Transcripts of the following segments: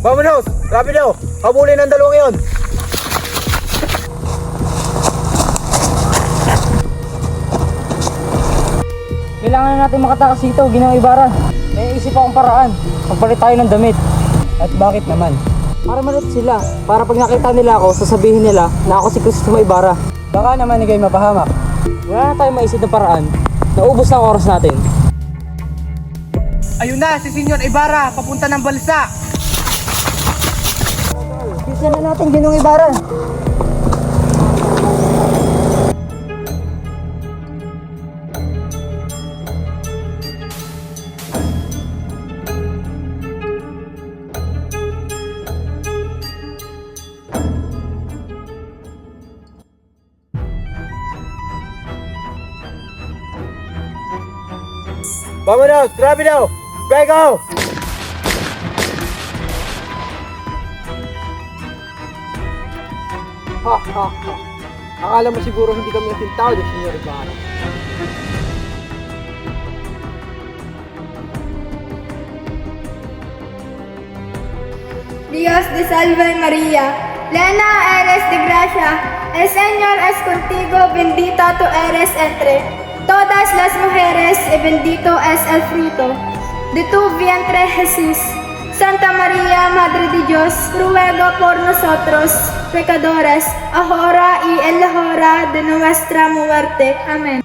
Vamonos! Rapido! Habulin ang dalawang yon! Kailangan na natin makatakas dito, Ginoong Ibarra. May isip akong paraan. Magpalit tayo ng damit. At bakit naman? Para malot sila. Para pag nakita nila ako, sasabihin nila na ako si Crisostomo Ibarra. Baka naman ikay mapahamak. Wala na tayong maisip na paraan. Naubos na ang oras natin. Ayun na, si Senyor Ibarra, papunta ng balsa! Bisa na natin, Ginoong Ibarra. Vamonos! Rapido! Go! Ha ha ha! Akala mo siguro hindi kami asintado, Senyor Ibarra. Dios te salve María, llena eres de gracia, el Señor es contigo, bendita tú eres entre todas las mujeres y bendito es el fruto de tu vientre Jesús. Santa María, Madre de Dios, ruega por nosotros pecadores, ahora y en la hora de nuestra muerte. Amén.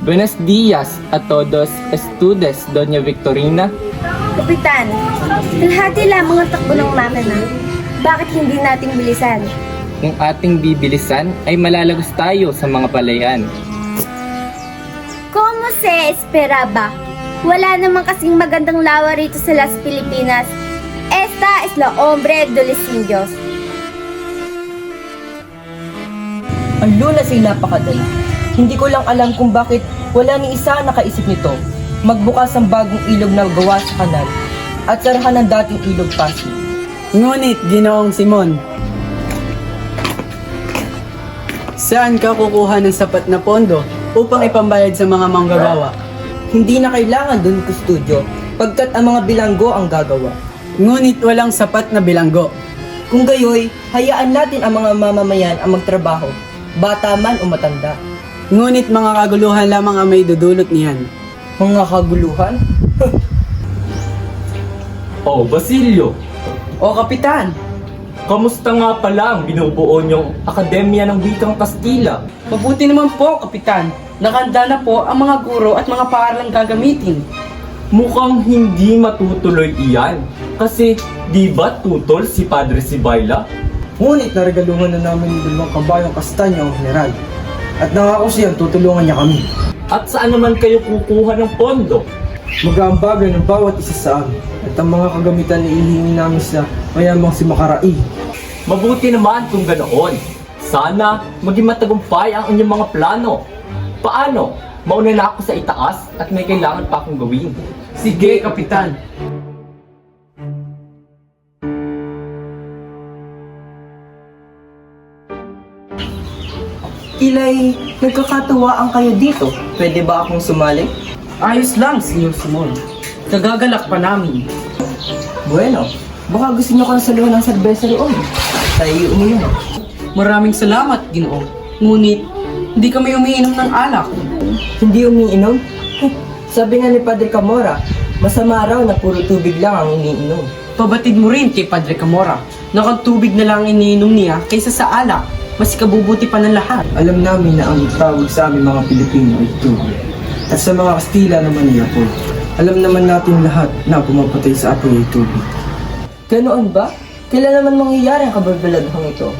Buenos días a todos, estudes, Doña Victorina. Kapitan, kalahati lamang ang takbo ng makina. Bakit hindi natin bilisan? Kung ating bibilisan ay malalagos tayo sa mga palayan. Como se esperaba? Wala namang kasing magandang lawa rito sa Las Pilipinas. Esta es la hombre de los indios. Ang lunas ay napakadala. Hindi ko lang alam kung bakit wala ni isa nakaisip nito. Magbukas ang bagong ilog na gawa sa kanal at sarahan ang dating ilog Pasig. Ngunit, Ginoong Simon, saan ka kukuha ng sapat na pondo upang ipambayad sa mga manggagawa? Hindi na kailangan dun kustudyo pagkat ang mga bilanggo ang gagawa. Ngunit walang sapat na bilanggo. Kung gayoy, hayaan natin ang mga mamamayan ang magtrabaho, bata man o matanda. Ngunit mga kaguluhan lamang ang may dudulot niyan. Mga kaguluhan? Oh, Basilio, O Kapitan, kamusta nga pala ang binubuo niyong Akademya ng Wikang Kastila? Mabuti naman po, Kapitan. Nakanda na po ang mga guro at mga paaralang gagamitin. Mukhang hindi matutuloy iyan. Kasi di ba tutol si Padre Sibayla? Ngunit naregaluhan na namin yung dalawang kabayong kastanya ang general. At nangako siyang tutulungan niya kami. At saan naman kayo kukuha ng pondo? Mag-aambagan ng bawat isa sa amin. At ang mga kagamitan na inihingi namin sa mayamang si Makarai. Mabuti naman kung ganoon. Sana maging matagumpay ang inyong mga plano. Paano? Mauna na ako sa itaas at may kailangan pa akong gawin. Sige, Kapitan. Ilay, nagkakatuwaan kayo dito. Pwede ba akong sumali? Ayos lang, Senyor Simon. Kagagalak pa namin. Bueno, baka gusto nyo kang saluhan ng serbesa roon. Tayo uminom. Maraming salamat, Ginoo. Ngunit, hindi kami umiinom ng alak. Hindi umiinom? Sabi nga ni Padre Camora, masama raw na puro tubig lang ang iniinom. Pabatid mo rin kay Padre Camora na kung tubig na lang iniinom niya kaysa sa alak, mas ikabubuti pa ng lahat. Alam namin na ang tawag sa aming mga Pilipino ay tubig. At sa mga Kastila naman ay apoy. Alam naman natin lahat na pumapatay sa apoy ay tubig. Ganoon ba? Kailan naman mangyayari ang kababalaghan ito?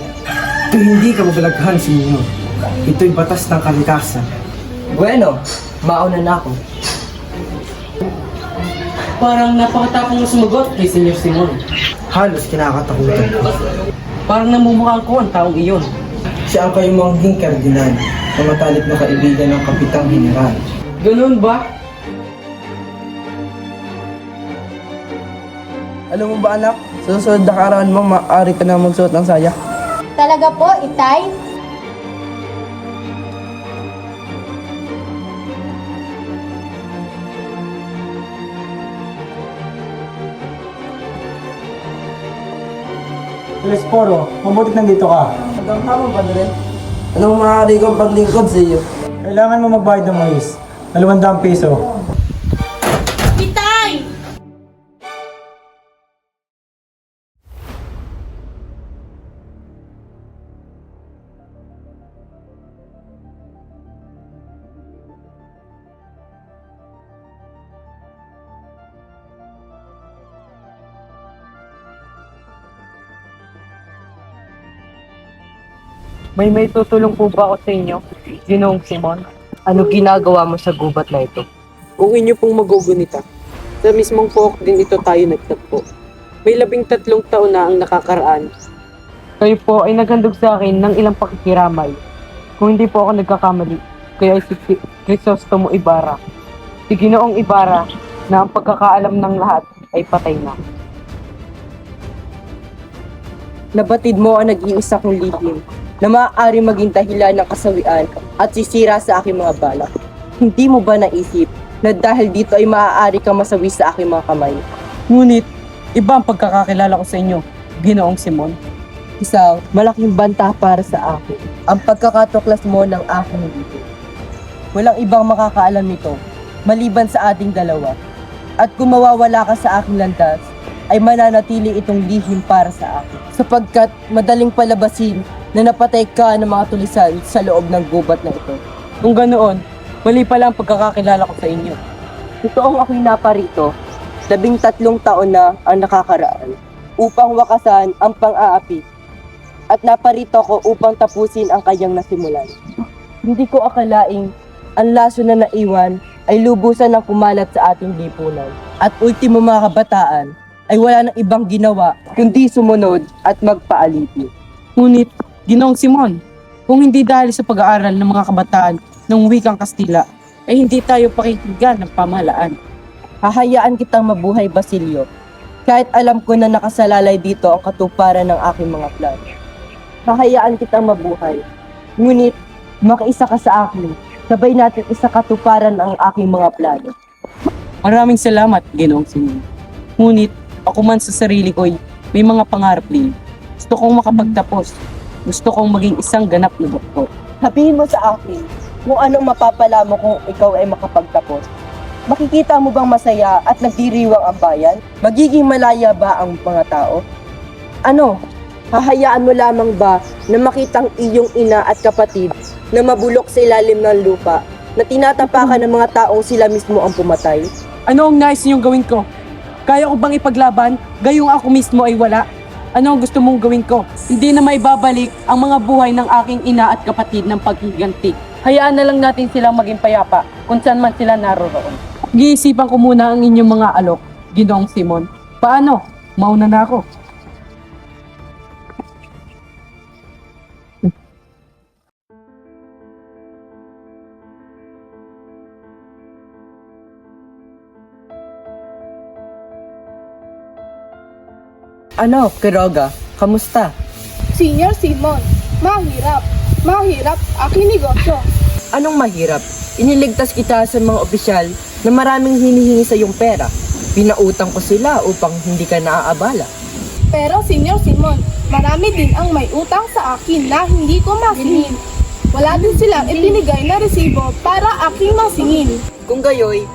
Ito hindi kababalaghan, Senyor. Ito'y batas ng kalikasan. Bueno, mauna na ako. Parang napakatapang mo sumagot kay Senyor Simon. Halos kinakatakutan ko. Parang namumukhaan ko ang taong iyon. Siya ang kayumanging kardinal na matalik na kaibigan ng Kapitang General. Ganun ba? Alam mo ba anak, sa susunod na karaan mo, maaari ka na magsuot ng saya. Talaga po, Itay? Telesporo, mabutit nandito ka. Hanggang hapon, Padre. Anong maaari kong paglingkod sa iyo? Kailangan mo magbayad ng mais. 200 piso. Itay! May tutulong po ba ako sa inyo, Ginoong Simon? Ano ginagawa mo sa gubat na ito? Kung inyo pong magugunita, sa mismong pook din ito tayo nagtagpo. May 13 taon na ang nakakaraan. Kayo po ay naghandog sa akin ng ilang pakikiramay. Kung hindi po ako nagkakamali, kayo ay si Crisostomo Ibarra. Si Ginoong Ibarra na ang pagkakaalam ng lahat ay patay na. Nabatid mo ang nag-iisa kong lihim na maaari maging dahilan ng kasawian at sisira sa aking mga balak. Hindi mo ba naisip na dahil dito ay maaari kang masawi sa aking mga kamay? Ngunit, iba ang pagkakakilala ko sa inyo, Ginoong Simon. Isang malaking banta para sa akin ang pagkakatuklas mo ng aking dito. Walang ibang makakaalam nito maliban sa ating dalawa. At kung mawawala ka sa aking landas, ay mananatili itong lihim para sa akin. Sapagkat madaling palabasin na napatay ka ng mga tulisan sa loob ng gubat na ito. Kung ganoon, mali pala ang pagkakakilala ko sa inyo. Totoong ako'y naparito, 13 taon na ang nakakaraan, upang wakasan ang pang-aapi. At naparito ko upang tapusin ang kanyang nasimulan. Hindi ko akalaing ang laso na naiwan ay lubusan ng kumalat sa ating lipunan. At ultimo mga kabataan ay wala nang ibang ginawa kundi sumunod at magpaalipin. Ngunit, Ginoong Simon, kung hindi dahil sa pag-aaral ng mga kabataan ng wikang Kastila, ay hindi tayo pakikinggan ng pamahalaan. Hahayaan kitang mabuhay, Basilio, kahit alam ko na nakasalalay dito ang katuparan ng aking mga plano. Hahayaan kitang mabuhay, ngunit makiisa ka sa akin, sabay natin isa katuparan ang aking mga plano. Maraming salamat, Ginoong Simon. Ngunit, ako man sa sarili ko'y may mga pangarap din. Gusto kong makapagtapos. Gusto kong maging isang ganap na doktor. Sabihin mo sa akin kung anong mapapala mo kung ikaw ay makapagtapos. Makikita mo bang masaya at nagdiriwang ang bayan? Magiging malaya ba ang mga tao? Ano? Hahayaan mo lamang ba na makitang iyong ina at kapatid na mabulok sa ilalim ng lupa na tinatapakan ng mga taong sila mismo ang pumatay? Ano ang nais niyong gawin ko? Kaya ko bang ipaglaban, gayong ako mismo ay wala? Ano ang gusto mong gawin ko? Hindi na maibabalik ang mga buhay ng aking ina at kapatid ng paghiganti. Hayaan na lang natin silang maging payapa kung saan man sila naroroon. Giisipan ko muna ang inyong mga alok, Ginoong Simon. Paano? Mauna na ako. Ano, Quiroga? Kamusta? Senior Simon, mahirap. Mahirap aking negosyo. Anong mahirap? Iniligtas kita sa mga opisyal na maraming hinihingi sa iyong pera. Pinautang ko sila upang hindi ka naaabala. Pero Senior Simon, marami din ang may utang sa akin na hindi ko masingin. Wala din silang ibinigay na resibo para aking masingin. Kung gayoy,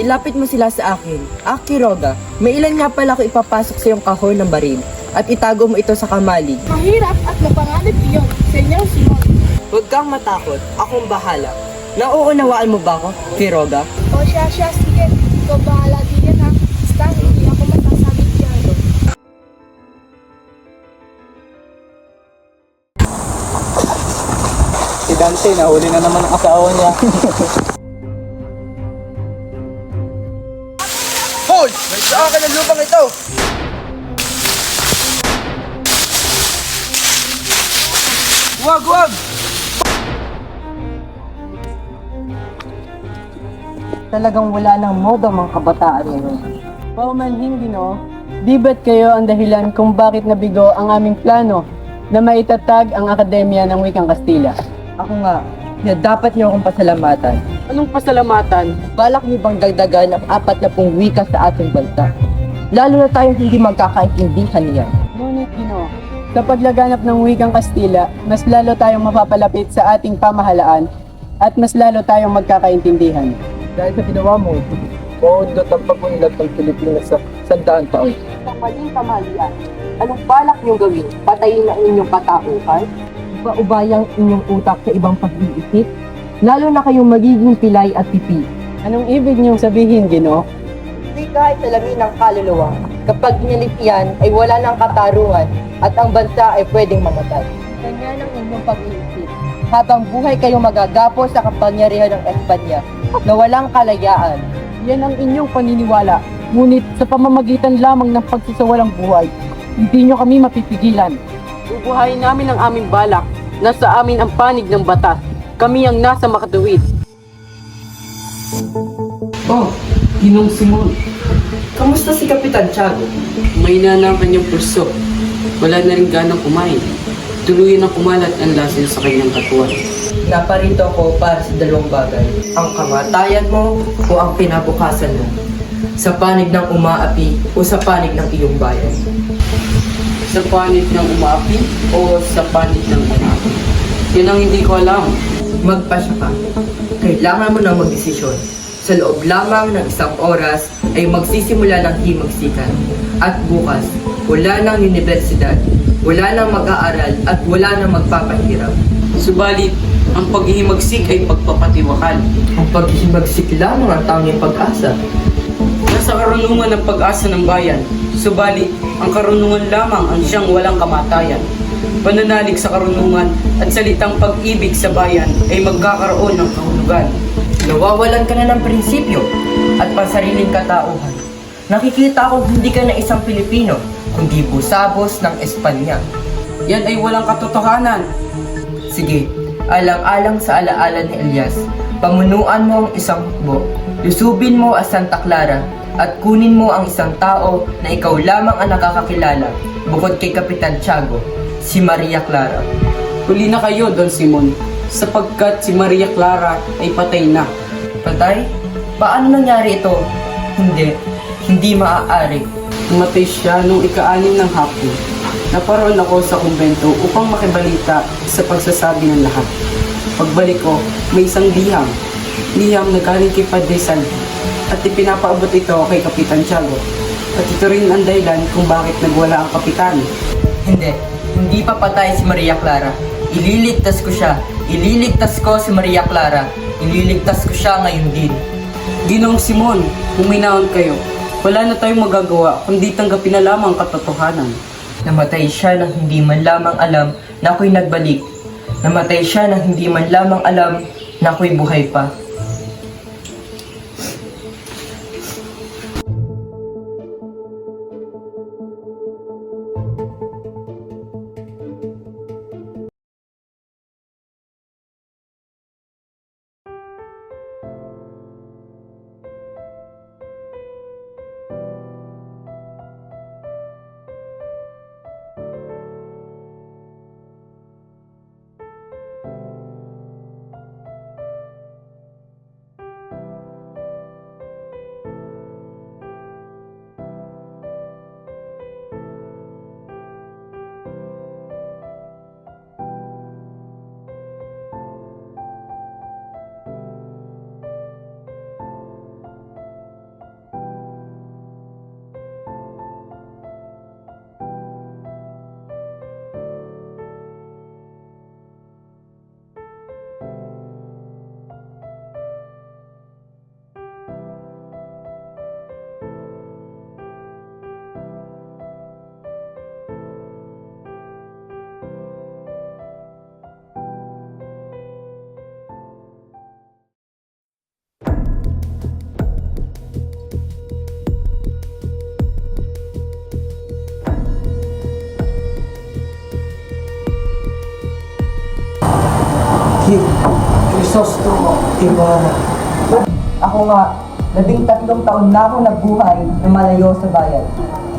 ilapit mo sila sa akin. Quiroga, may ilan nga pala ako ipapasok sa iyong kahon ng baril at itago mo ito sa kamalig. Mahirap at mapanganib iyon, Senior Simon. Huwag kang matakot, akong bahala. Nauunawaan mo ba ako, Quiroga? O siya, sige. Ikaw bahala din yan ha. Basta hindi ako matasabi dyan. Si Dante, nahuli na naman ang asawa niya. Hold! sa akin ang lupang ito! Huwag! Talagang wala ng modo mga kabataan ngayon. Paumanhin, Ginoo, di ba't kayo ang dahilan kung bakit nabigo ang aming plano na maitatag ang Akademya ng Wikang Kastila? Ako nga, na dapat niyo akong pasalamatan. Anong pasalamatan? Balak niyo bang dagdagan ang 40 wika sa ating bansa? Lalo na tayong hindi magkakaintindihan niyan. Ngunit, Ginoo, sa paglaganap ng Wikang Kastila, mas lalo tayong mapapalapit sa ating pamahalaan at mas lalo tayong magkakaintindihan. Dahil sa ginawa mo, maundot ang pag-unlad ng Pilipinas sa 100 taon. Sa maling kamalian, anong balak niyong gawin? Patayin ang inyong katauhan? Ubayang inyong utak sa ibang pag-iisip? Lalo na kayong magiging pilay at pipi. Anong ibig niyong sabihin, Ginoo? Hindi kahit salamin ng kaluluwa. Kapag inalis yan, ay wala ng katarungan at ang bansa ay pwedeng mamatay. Ganyan ang inyong pag-iisip. Habang buhay kayong magagapo sa kapangyarihan ng Espanya na walang kalayaan. Yan ang inyong paniniwala. Ngunit sa pamamagitan lamang ng pagsasawalang buhay, hindi nyo kami mapipigilan. Bubuhayin namin ang aming balak. Nasa amin ang panig ng batas. Kami ang nasa makatuwid. Oh, Ginong Simon. Kamusta si Kapitan Tiago? May na ang kanyang pulso. Wala na rin ganang kumain. Tuluyan ang kumalat ang lasin sa kanyang katawan. Naparito ako para sa dalawang bagay. Ang kamatayan mo o ang kinabukasan mo? Sa panig ng umaapi o sa panig ng iyong bayan? Sa panig ng umaapi o sa panig ng umaapi? Yan ang hindi ko alam. Magpasya ka. Kailangan mo na magdesisyon. Sa loob lamang ng 1 oras ay magsisimula ng himagsikan. At bukas, wala nang universidad, wala nang mag-aaral at wala nang magpapahirap. Subalit, ang paghihimagsik ay pagpapatiwakal. Ang paghihimagsik lamang ang tanging pag-asa. Nasa karunungan ng pag-asa ng bayan. Subalit, ang karunungan lamang ang siyang walang kamatayan. Pananalig sa karunungan at salitang pag-ibig sa bayan ay magkakaroon ng kahulugan. Nawawalan ka na ng prinsipyo at pansariling katauhan. Nakikita ko hindi ka na isang Pilipino, kundi busabos ng Espanya. Yan ay walang katotohanan. Sige, alang-alang sa alaala ni Elias, pamunuan mo ang isang hukbo, lusubin mo ang Santa Clara, at kunin mo ang isang tao na ikaw lamang ang nakakakilala, bukod kay Kapitan Tiago, si Maria Clara. Huli na kayo, Don Simon, sapagkat si Maria Clara ay patay na. Patay? Paano nangyari ito? Hindi maaari. Namatay siya nung ika-6 ng hapon. Naparoon ako sa kumbento upang makibalita sa pagsasabi ng lahat. Pagbalik ko, may isang liham. Liham na galing kay Padre Salvi at ipinapaabot ito kay Kapitan Tiago. At ito rin ang dahilan kung bakit nagwala ang kapitan. Hindi pa patay si Maria Clara. Ililigtas ko siya. Ililigtas ko si Maria Clara. Ililigtas ko siya ngayon din. Ginoong Simon, huminahon kayo. Wala na tayong magagawa kundi tanggapin na lamang ang katotohanan. Namatay siya nang hindi man lamang alam na ako'y nagbalik. Namatay siya nang hindi man lamang alam na ako'y buhay pa. Crisostro Ibarra. Ako nga, 13 taon na akong nagbuhay na malayo sa bayan.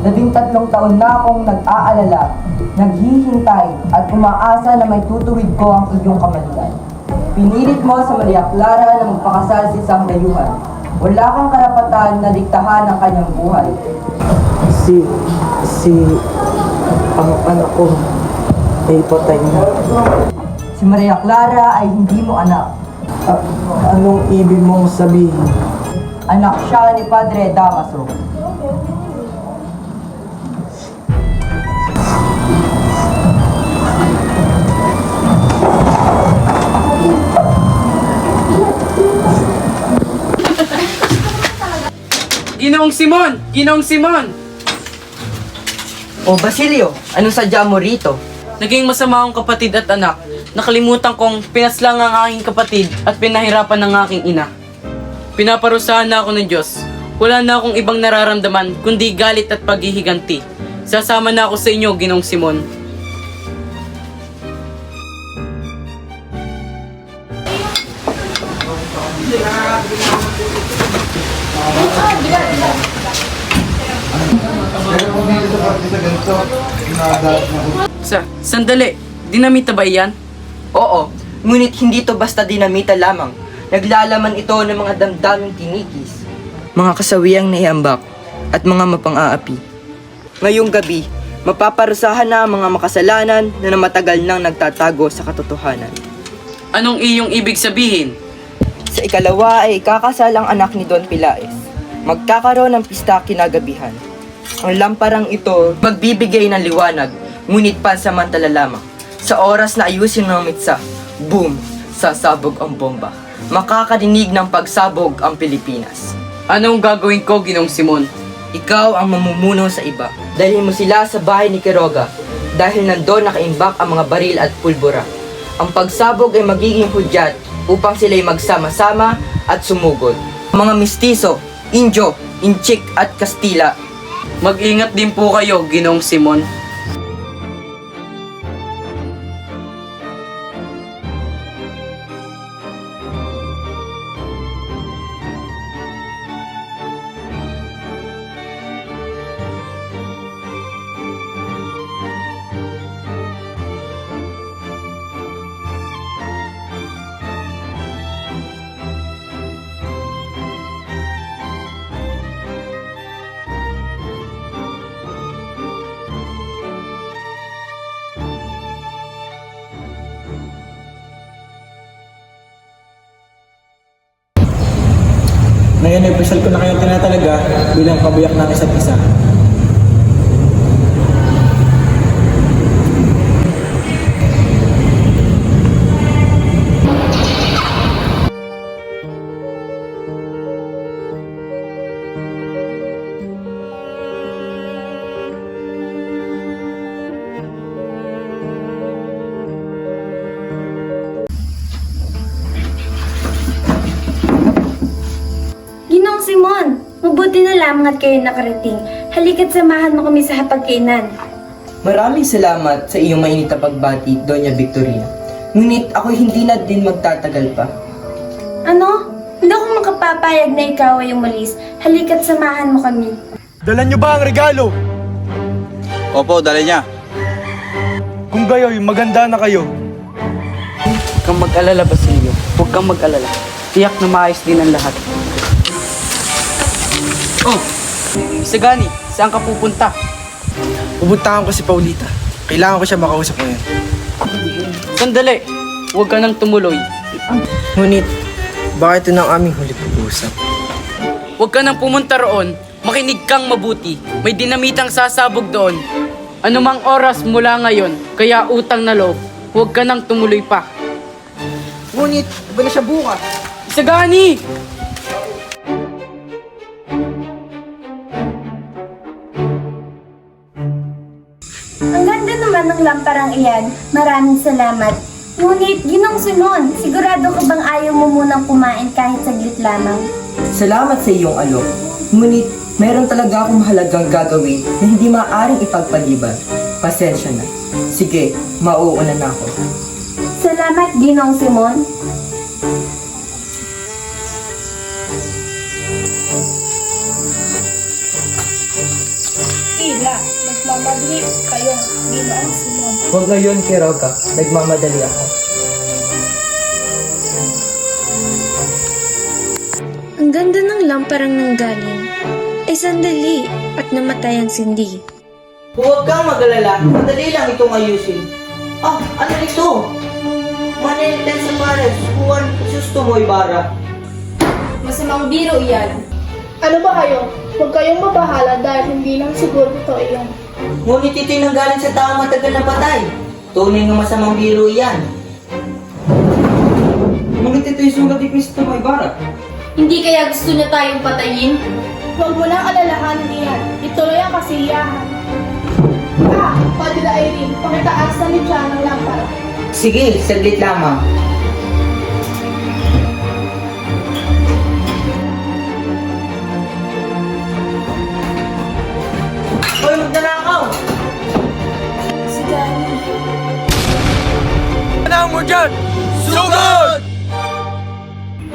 13 taon na akong nag-aalala, naghihintay at umaasa na may tutuwid ko ang iyong kamalian. Pinilit mo sa Maria Clara na magpakasal sa isang dayuhan. Wala kang karapatan na diktahan ang kanyang buhay. Ang anak ko ay patay na. Si Maria Clara ay hindi mo anak. Anong ibig mong sabihin? Anak siya ni Padre Damaso. Ginoong Simon! Ginoong Simon! O Basilio, anong sadya mo rito? Naging masama akong kapatid at anak. Nakalimutan kong pinaslang ang aking kapatid at pinahirapan ng aking ina. Pinaparusahan na ako ng Diyos. Wala na akong ibang nararamdaman kundi galit at paghihiganti. Sasama na ako sa inyo, Ginoong Simon. Sandali. Dinamita ba iyan? Oo, ngunit hindi to basta dinamita lamang. Naglalaman ito ng mga damdaming tinikis, mga kasawiang naiambak, at mga mapang-aapi. Ngayong gabi, mapaparusahan na ang mga makasalanan na matagal nang nagtatago sa katotohanan. Anong iyong ibig sabihin? Sa ikalawa ay ikakasal ang anak ni Don Pilaes. Magkakaroon ng pista kinagabihan. Ang lamparang ito magbibigay ng liwanag, ngunit pansamantala lamang. Sa oras na ayusin ng mitsa, boom, sasabog ang bomba. Makakarinig ng pagsabog ang Pilipinas. Anong gagawin ko, Ginoong Simon? Ikaw ang mamumuno sa iba. Dalhin mo sila sa bahay ni Quiroga dahil nandoon nakaimbak ang mga baril at pulbura. Ang pagsabog ay magiging hudyat upang sila'y magsama-sama at sumugod. Mga mistiso, Indio, Inchik at Kastila. Mag-ingat din po kayo, Ginoong Simon. Ngayon ay official ko na kayong tinatalaga bilang kabuyak ng isa't isa. Ginong Simon, mabuti na lamang at kayo nakarating. Halika't samahan mo kami sa hapagkainan. Maraming salamat sa iyong mainit na pagbati, Doña Victorina. Ngunit ako hindi na din magtatagal pa. Ano? Hindi ako makapapayag na ikaw ay umalis. Halika't samahan mo kami. Dala niyo ba ang regalo? Opo, dala niya. Kung gayo'y maganda na kayo. Huwag kang mag-alala, Basilio. Huwag kang mag-alala. Tiyak na maayos din ang lahat. Oh, Isagani, saan ka pupunta? Pupuntahan ko si Paulita. Kailangan ko siya makausap ngayon. Sandali, huwag ka nang tumuloy. Ngunit, bakit ito ng aming huli pag-uusap? Huwag ka nang pumunta roon. Makinig kang mabuti. May dinamitang sasabog doon. Anumang oras mula ngayon, kaya utang na loob. Huwag ka nang tumuloy pa. Ngunit, iba na siya bukas. Isagani! Ang ganda naman ng lamparang iyan. Maraming salamat. Ngunit, Ginong Simon, sigurado ka bang ayaw mo munang kumain kahit saglit lamang? Salamat sa iyong alok. Ngunit, meron talaga akong mahalagang gagawin na hindi maaaring ipagpaliban. Pasensya na. Sige, mauuna na ako. Salamat, Ginong Simon. Ila, nagmamadali kayo, Ginoong Simon. Huwag ngayon, Kiroga. Nagmamadali ako. Ang ganda ng lamparang nanggaling. Ay sandali at namatay ang sindi. Huwag kang mag-alala. Madali lang itong ayusin. Ah, ano ito? Manilitan sa pares. Juan Justo mo Ibarra. Masamang biro iyan. Ano ba kayo? Huwag kayong mabahala dahil hindi lang siguro totoo iyan. Ngunit ito'y nanggaling sa taong matagal na patay. Tunay ng masamang biro iyan. Ngunit ito'y sulat ni Cristo mo Ibarra. Hindi kaya gusto niya tayong patayin? Huwag mo nang alalahanin iyan. Ituloy ang kasiyahan. Ah, Padre Irene, pakitaas na ni John ang lampara. Sige, saglit lamang. Hoy, magnanakaw! Si Johnny.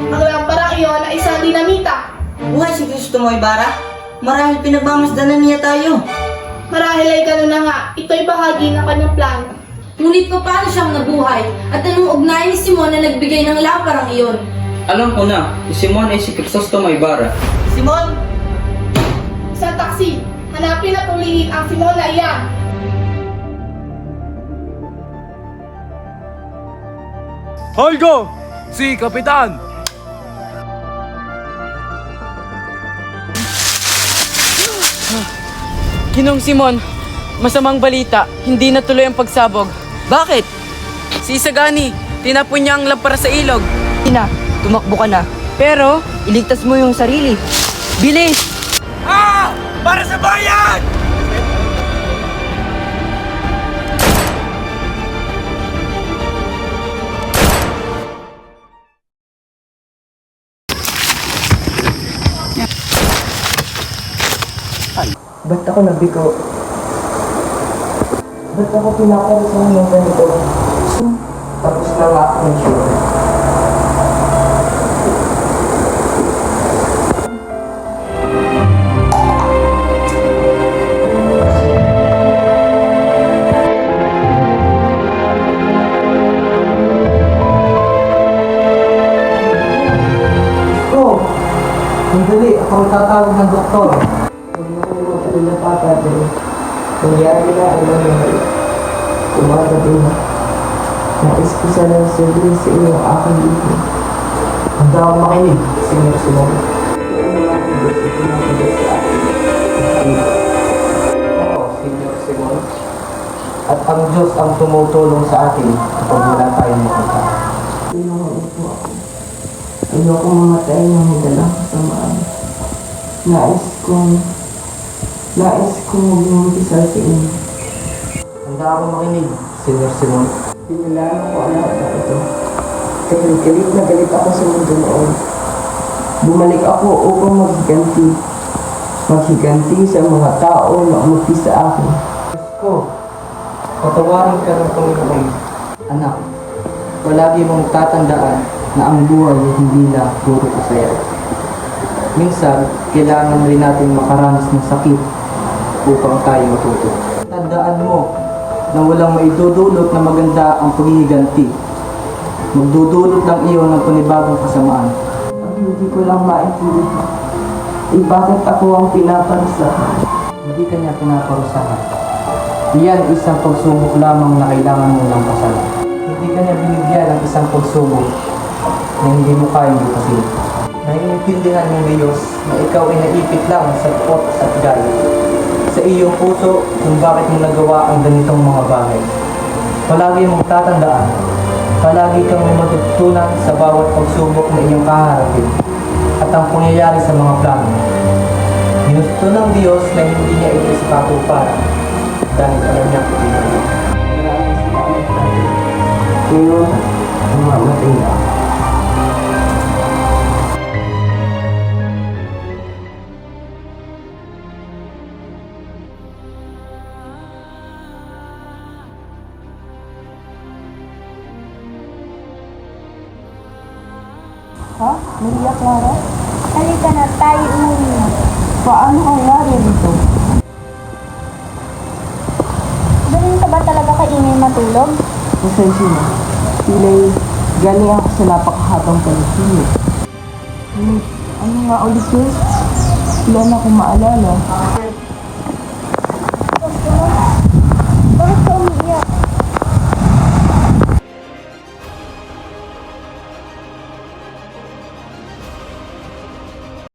Ang lamparang iyon ay isang dinamita. Buhay si Cristo mo Ibarra. Marahil pinagmamasdanan niya tayo. Marahil ay gano'n na nga, ito'y bahagi ng kanyang plano. Ngunit paano siyang nabuhay? At anong ugnayan ni Simon na nagbigay ng lamparang iyon? Alam ko na, si Simon ay si Crisostomo Ibarra. Simon! Isang taksi, hanapin at ulihin ang Simon na iyan. Holgo! Si Kapitan! Ginong Simon, masamang balita, hindi natuloy ang pagsabog. Bakit? Si Isagani, tinapon niya ang lampara sa ilog. Ina, tumakbo ka na. Pero, Iligtas mo yung sarili. Bilis! Ah! Para sa bayan! Ba't ako nabigo? Ba't ako pinaparisan ng ganito? Tapos na nga ako ng show. Sandali, ako tatawag ng doktor. Huwag na kayo mag-alala pa, Padre. Nangyari na ang nangyari. Umaga din. Nais ko sana sabihin sa inyo ang aking ibig. Handa akong makinig, Senyor Simon. Ito na lang ang Diyos, ito na ang Diyos sa akin. Oo, Senyor Simon. At ang Diyos ang tumutulong sa atin kapag wala tayong makita. Inuupo ako. Ayoko mamatay ng madalang kasamaan. Nais kong mag-umpisa sa inyo. Handa ako makinig, Senyor Simon. Pinilaan ko ang lahat ng ito. Dahil galit na galit ako sa mundo noon. Bumalik ako upang maghiganti. Maghiganti sa mga tao na umuti sa akin. Diyos ko, patawarin ka ng Panginoon. Anak, palagi mong tatandaan na ang buhay ay hindi na puro kasaya. Minsan, kailangan rin natin makaranas ng sakit upang tayo matuto. Tandaan mo na walang maidudulot na maganda ang paghihiganti. Magdudulot lang iyon ng panibagong kasamaan. Ang hindi ko lang maintindihan, bakit ako ang pinaparusahan? Hindi ka niya pinaparusahan. Iyan isang pagsubok lamang na kailangan mo lang pasalan. Hindi ka niya binigyan ng isang pagsubok na hindi mo kayang lupasin. Naiintindihan ng Diyos na ikaw ay naipit lang sa potos at galit sa iyong puso kung bakit mo nagawa ang ganitong mga bagay. Palagi mong tatandaan, palagi kang may matutunan sa bawat pagsubok na iyong kaharapin at ang pangyayari sa mga plano. Ginusto ng Diyos na hindi niya ito sa katuparan dahil alam niya kung ito. Maraming salamat tayo. Ngayon, umamatay na. Ha? Maria Clara? Halika na, tayo umuwi na. Paano kang narito? Ganun ka ba talaga kaingay matulog? Pasensya na. Pila'y galing ako sa napakahabang panaginip. Ano nga ulit yun? Wala na akong maalala.